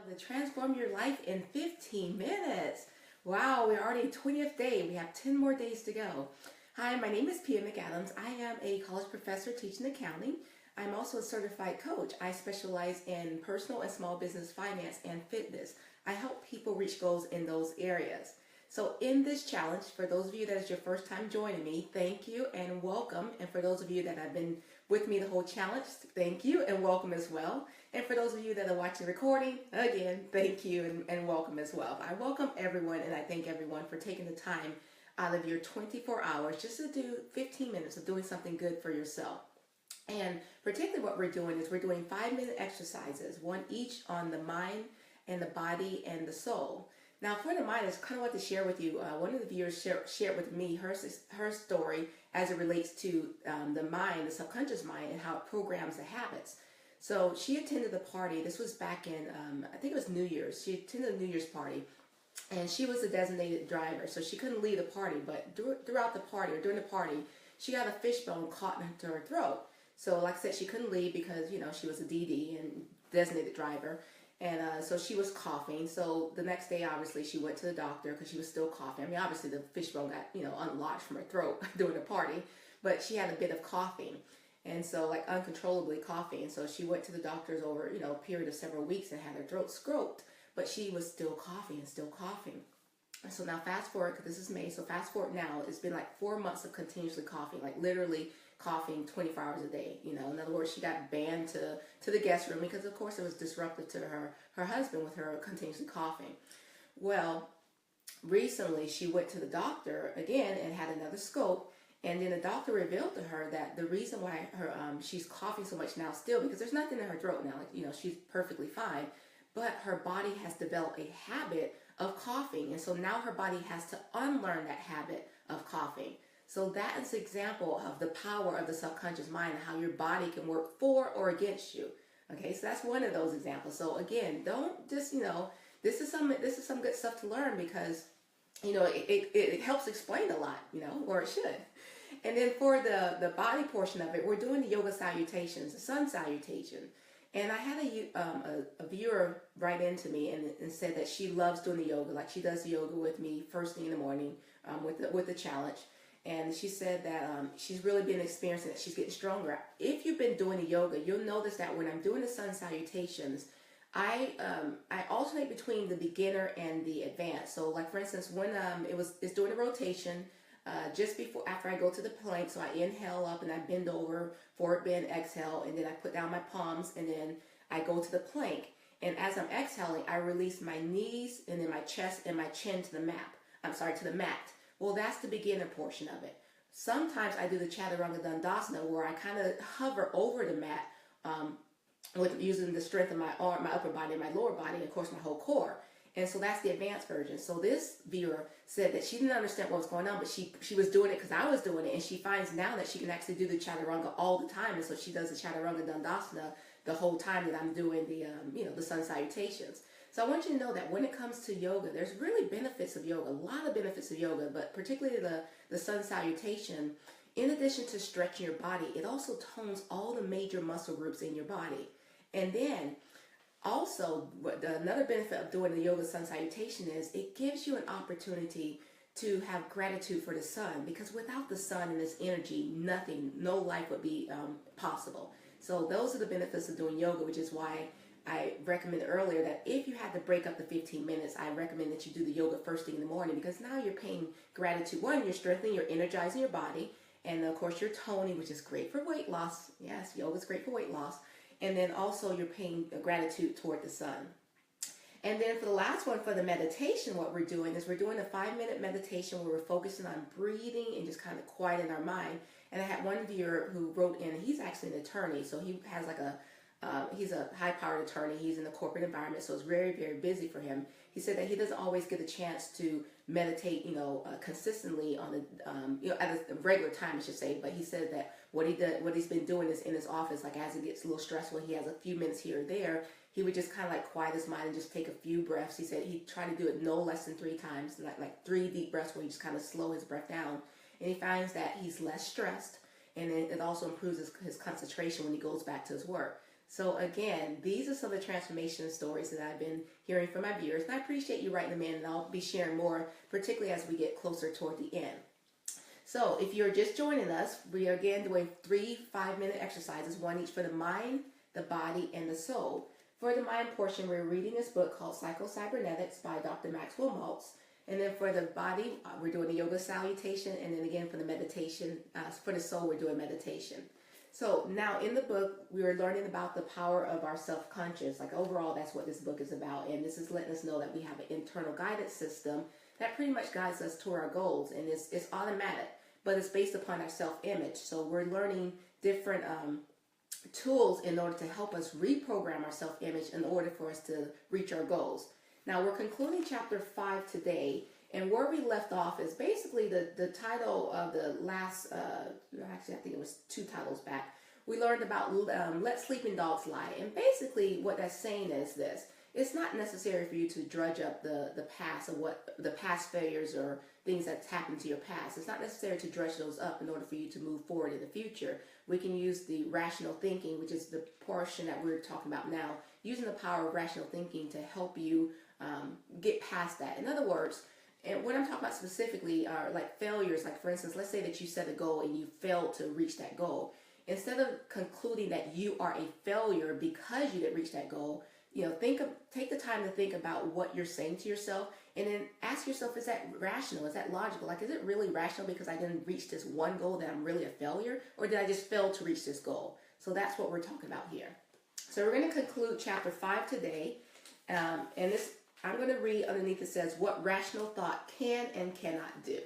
to transform your life in 15 minutes. Wow, we're already 20th day. We have 10 more days to go. Hi, my name is Pia McAdams. I am a college professor teaching accounting. I'm also a certified coach. I specialize in personal and small business finance and fitness. I help people reach goals in those areas. So in this challenge, for those of you that is your first time joining me, thank you and welcome. And for those of you that have been with me the whole challenge, thank you and welcome as well. And for those of you that are watching the recording, again, thank you and welcome as well. I welcome everyone and I thank everyone for taking the time out of your 24 hours just to do 15 minutes of doing something good for yourself. And particularly what we're doing is we're doing 5-minute exercises, one each on the mind and the body and the soul. Now, for the mind, I just kind of want to share with you, one of the viewers shared with me her story as it relates to the mind, the subconscious mind, and how it programs the habits. So she attended the party. This was back in, I think it was New Year's. She attended a New Year's party, and she was a designated driver, so she couldn't leave the party. But throughout the party, or during the party, she got a fishbone caught into her throat. So like I said, she couldn't leave because, you know, she was a DD and designated driver. And so she was coughing. So the next day, obviously, she went to the doctor because she was still coughing. I mean, obviously, the fishbone got, you know, unlodged from her throat during the party. But she had a bit of coughing. And so, like, uncontrollably coughing. So she went to the doctors over, you know, a period of several weeks and had her throat scoped. But she was still coughing and still coughing. And so now fast forward, because this is May. So fast forward now, it's been like 4 months of continuously coughing. Like, literally coughing 24 hours a day. You know, in other words, she got banned to the guest room because, of course, it was disruptive to her husband with her continuously coughing. Well, recently she went to the doctor again and had another scope, and then the doctor revealed to her that the reason why she's coughing so much now still, because there's nothing in her throat now, like, you know, she's perfectly fine, but her body has developed a habit of coughing, and so now her body has to unlearn that habit of coughing. So that is an example of the power of the subconscious mind and how your body can work for or against you. Okay, so that's one of those examples. So again, don't just, you know, this is some good stuff to learn because, you know, it helps explain a lot, you know, or it should. And then for the body portion of it, we're doing the yoga salutations, the sun salutation. And I had a viewer write into me and said that she loves doing the yoga, like she does the yoga with me first thing in the morning with the challenge. And she said that she's really been experiencing that she's getting stronger. If you've been doing the yoga, you'll notice that when I'm doing the sun salutations, I alternate between the beginner and the advanced. So, like for instance, when it's doing a rotation, just after I go to the plank, so I inhale up and I bend over, forward bend, exhale, and then I put down my palms, and then I go to the plank. And as I'm exhaling, I release my knees and then my chest and my chin to the mat. Well, that's the beginner portion of it. Sometimes I do the Chaturanga Dandasana where I kind of hover over the mat with using the strength of my arm, my upper body, and my lower body, and of course my whole core. And so that's the advanced version. So this viewer said that she didn't understand what was going on, but she was doing it because I was doing it, and she finds now that she can actually do the Chaturanga all the time. And so she does the Chaturanga Dandasana the whole time that I'm doing the the sun salutations. So I want you to know that when it comes to yoga, there's really benefits of yoga, a lot of benefits of yoga, but particularly the sun salutation, in addition to stretching your body, it also tones all the major muscle groups in your body. And then also, another benefit of doing the yoga sun salutation is it gives you an opportunity to have gratitude for the sun, because without the sun and its energy, no life would be possible. So those are the benefits of doing yoga, which is why I recommended earlier that if you had to break up the 15 minutes, I recommend that you do the yoga first thing in the morning, because now you're paying gratitude. One, you're strengthening, you're energizing your body, and of course you're toning, which is great for weight loss. Yes, yoga is great for weight loss. And then also you're paying gratitude toward the sun. And then for the last one, for the meditation, what we're doing is we're doing a 5-minute meditation where we're focusing on breathing and just kind of quieting our mind. And I had one viewer who wrote in, he's actually an attorney, so he has like he's a high-powered attorney. He's in the corporate environment, so it's very, very busy for him. He said that he doesn't always get a chance to meditate, consistently on at a regular time, I should say. But he said that what he's been doing is in his office, like as it gets a little stressful, he has a few minutes here or there. He would just kind of like quiet his mind and just take a few breaths. He said he'd try to do it no less than 3 times, like 3 deep breaths where he just kind of slow his breath down. And he finds that he's less stressed, and it also improves his concentration when he goes back to his work. So again, these are some of the transformation stories that I've been hearing from my viewers, and I appreciate you writing them in, and I'll be sharing more, particularly as we get closer toward the end. So if you're just joining us, we are again doing 3 5-minute exercises, one each for the mind, the body, and the soul. For the mind portion, we're reading this book called Psycho-Cybernetics by Dr. Maxwell Maltz. And then for the body, we're doing the yoga salutation. And then again for the meditation, for the soul, we're doing meditation. So now in the book, we are learning about the power of our self-conscious. Like overall, that's what this book is about. And this is letting us know that we have an internal guidance system that pretty much guides us toward our goals. And it's automatic, but it's based upon our self-image. So we're learning different tools in order to help us reprogram our self-image in order for us to reach our goals. Now we're concluding chapter 5 today, and where we left off is basically the title of the last, actually I think it was 2 titles back. We learned about Let Sleeping Dogs Lie, and basically what that's saying is this: it's not necessary for you to drudge up the past, or what the past failures or things that's happened to your past. It's not necessary to drudge those up in order for you to move forward in the future. We can use the rational thinking, which is the portion that we're talking about now, using the power of rational thinking to help you get past that. In other words, and what I'm talking about specifically are like failures. Like for instance, let's say that you set a goal and you failed to reach that goal. Instead of concluding that you are a failure because you didn't reach that goal, take the time to think about what you're saying to yourself, and then ask yourself, is that rational? Is that logical? Like, is it really rational because I didn't reach this one goal that I'm really a failure, or did I just fail to reach this goal? So that's what we're talking about here. So we're going to conclude chapter 5 today, and this I'm going to read underneath. It says, what rational thought can and cannot do.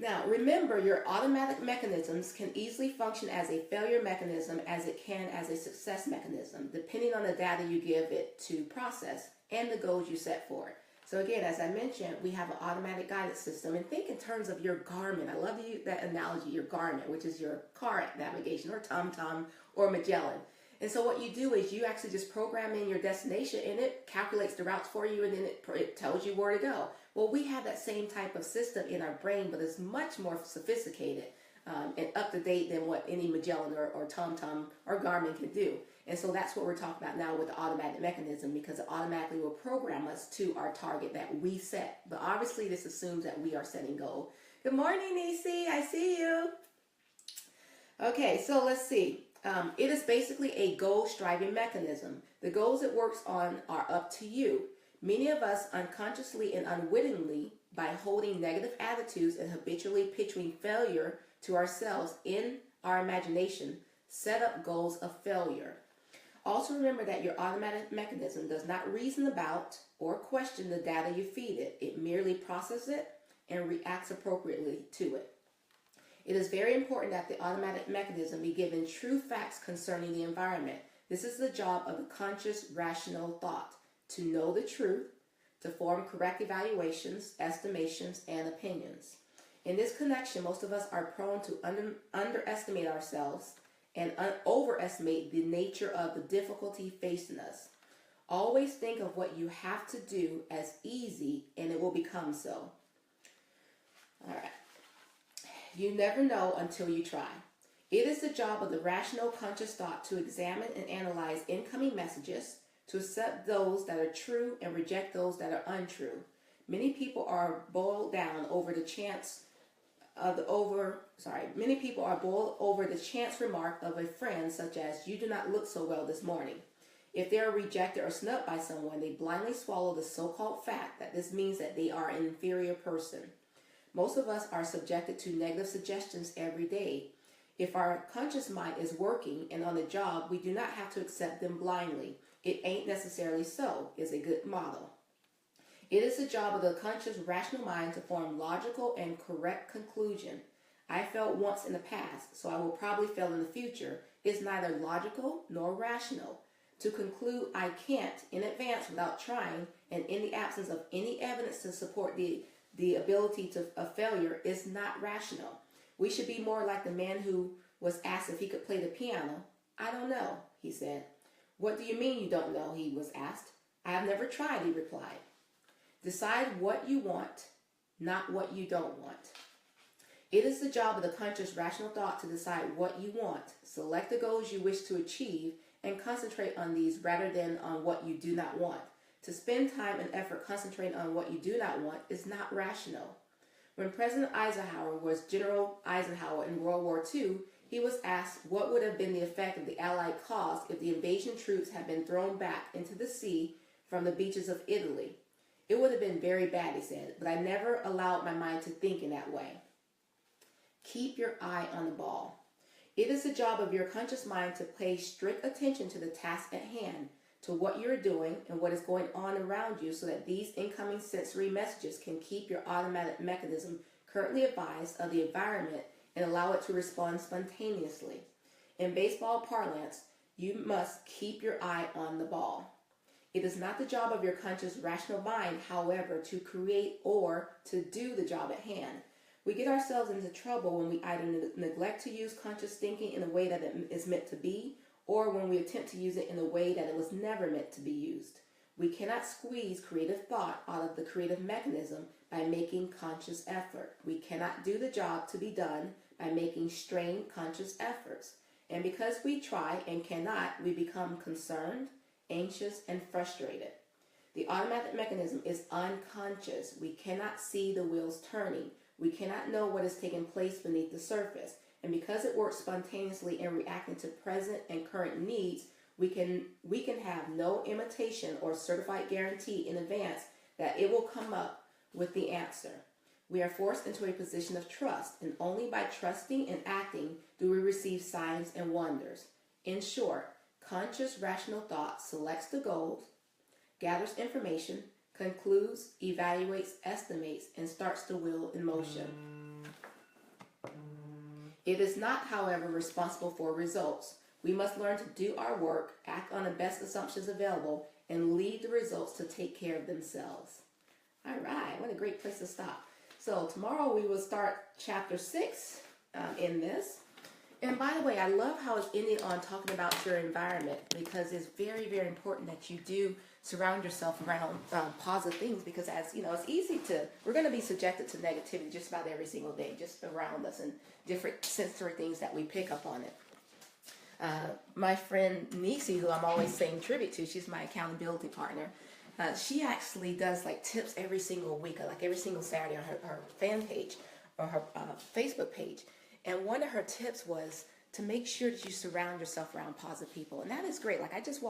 Now, remember, your automatic mechanisms can easily function as a failure mechanism as it can as a success mechanism, depending on the data you give it to process and the goals you set for it. So again, as I mentioned, we have an automatic guidance system, and think in terms of your Garmin. I love that analogy, your Garmin, which is your car navigation, or TomTom, or Magellan. And so what you do is you actually just program in your destination, and it calculates the routes for you, and then it tells you where to go. Well, we have that same type of system in our brain, but it's much more sophisticated and up to date than what any Magellan or TomTom or Garmin can do. And so that's what we're talking about now with the automatic mechanism, because it automatically will program us to our target that we set. But obviously this assumes that we are setting goal. Good morning, Nisi. I see you. Okay, so let's see. It is basically a goal-striving mechanism. The goals it works on are up to you. Many of us unconsciously and unwittingly, by holding negative attitudes and habitually picturing failure to ourselves in our imagination, set up goals of failure. Also remember that your automatic mechanism does not reason about or question the data you feed it. It merely processes it and reacts appropriately to it. It is very important that the automatic mechanism be given true facts concerning the environment. This is the job of the conscious, rational thought: to know the truth, to form correct evaluations, estimations, and opinions. In this connection, most of us are prone to underestimate ourselves and overestimate the nature of the difficulty facing us. Always think of what you have to do as easy, and it will become so. All right. You never know until you try. It is the job of the rational conscious thought to examine and analyze incoming messages, to accept those that are true and reject those that are untrue. Many people are boiled over the chance remark of a friend, such as, "You do not look so well this morning." If they are rejected or snubbed by someone, they blindly swallow the so-called fact that this means that they are an inferior person. Most of us are subjected to negative suggestions every day. If our conscious mind is working and on the job, we do not have to accept them blindly. It ain't necessarily so is a good model. It is the job of the conscious, rational mind to form logical and correct conclusion. I failed once in the past, so I will probably fail in the future is neither logical nor rational. To conclude I can't in advance without trying, and in the absence of any evidence to support the ability of failure, is not rational. We should be more like the man who was asked if he could play the piano. "I don't know," he said. "What do you mean you don't know?" he was asked. "I have never tried," he replied. Decide what you want, not what you don't want. It is the job of the conscious rational thought to decide what you want, select the goals you wish to achieve, and concentrate on these rather than on what you do not want. To spend time and effort concentrating on what you do not want is not rational. When President Eisenhower was General Eisenhower in World War II, he was asked what would have been the effect of the Allied cause if the invasion troops had been thrown back into the sea from the beaches of Italy. It would have been very bad, he said, but I never allowed my mind to think in that way. Keep your eye on the ball. It is the job of your conscious mind to pay strict attention to the task at hand, to what you're doing and what is going on around you so that these incoming sensory messages can keep your automatic mechanism currently advised of the environment and allow it to respond spontaneously. In baseball parlance, you must keep your eye on the ball. It is not the job of your conscious rational mind, however, to create or to do the job at hand. We get ourselves into trouble when we either neglect to use conscious thinking in a way that it is meant to be, or when we attempt to use it in a way that it was never meant to be used. We cannot squeeze creative thought out of the creative mechanism by making conscious effort. We cannot do the job to be done by making strained conscious efforts. And because we try and cannot, we become concerned, anxious, and frustrated. The automatic mechanism is unconscious. We cannot see the wheels turning. We cannot know what is taking place beneath the surface. And because it works spontaneously in reacting to present and current needs, we can have no imitation or certified guarantee in advance that it will come up with the answer. We are forced into a position of trust, and only by trusting and acting do we receive signs and wonders. In short, conscious rational thought selects the goals, gathers information, concludes, evaluates, estimates, and starts the wheel in motion. It is not, however, responsible for results. We must learn to do our work, act on the best assumptions available, and leave the results to take care of themselves. All right, what a great place to stop. So tomorrow we will start chapter 6 in this. And by the way, I love how it's ending on talking about your environment, because it's very, very important that you do surround yourself around positive things, because as you know, it's easy to, we're going to be subjected to negativity just about every single day, just around us, and different sensory things that we pick up on it. My friend Nisi, who I'm always saying tribute to, she's my accountability partner. She actually does like tips every single week, or like every single Saturday on her fan page or her Facebook page. And one of her tips was to make sure that you surround yourself around positive people. And that is great. Like I just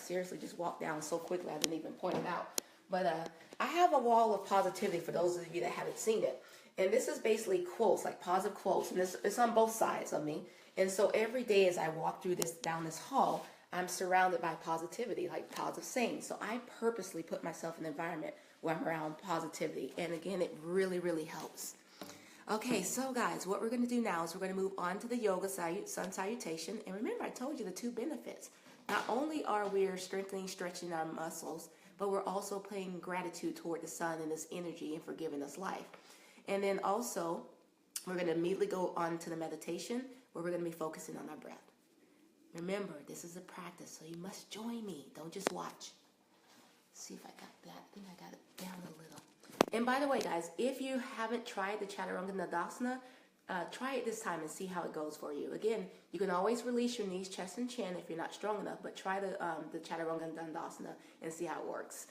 seriously just walked down so quickly I didn't even point it out. But I have a wall of positivity for those of you that haven't seen it. And this is basically quotes, like positive quotes. And it's on both sides of me. And so every day as I walk down this hall, I'm surrounded by positivity, like positive sayings. So I purposely put myself in an environment where I'm around positivity. And again, it really, really helps. Okay, so guys, what we're going to do now is we're going to move on to the yoga sun salutation. And remember, I told you the 2 benefits. Not only are we stretching our muscles, but we're also paying gratitude toward the sun and this energy and for giving us life. And then also, we're going to immediately go on to the meditation, where we're going to be focusing on our breath. Remember, this is a practice, so you must join me. Don't just watch. See if I got that. I think I got it down a little. And by the way, guys, if you haven't tried the Chaturanga Dandasana, try it this time and see how it goes for you. Again, you can always release your knees, chest, and chin if you're not strong enough, but try the Chaturanga Dandasana and see how it works.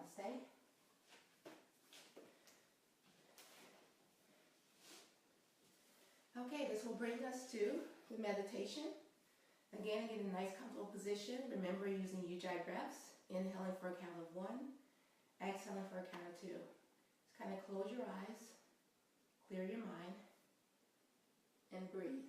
Namaste. Okay, this will bring us to the meditation. Again, get a nice comfortable position. Remember using Ujjayi breaths. Inhaling for a count of 1, exhaling for a count of 2. Just kind of close your eyes, clear your mind, and breathe.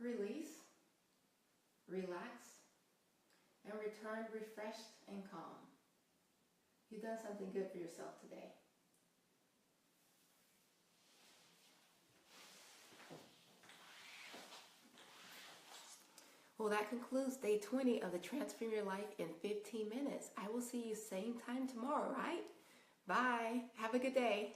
release, relax, and return refreshed and calm. You've done something good for yourself today. Well, that concludes day 20 of the Transform Your Life in 15 Minutes. I will see you same time tomorrow, right? Bye. Have a good day.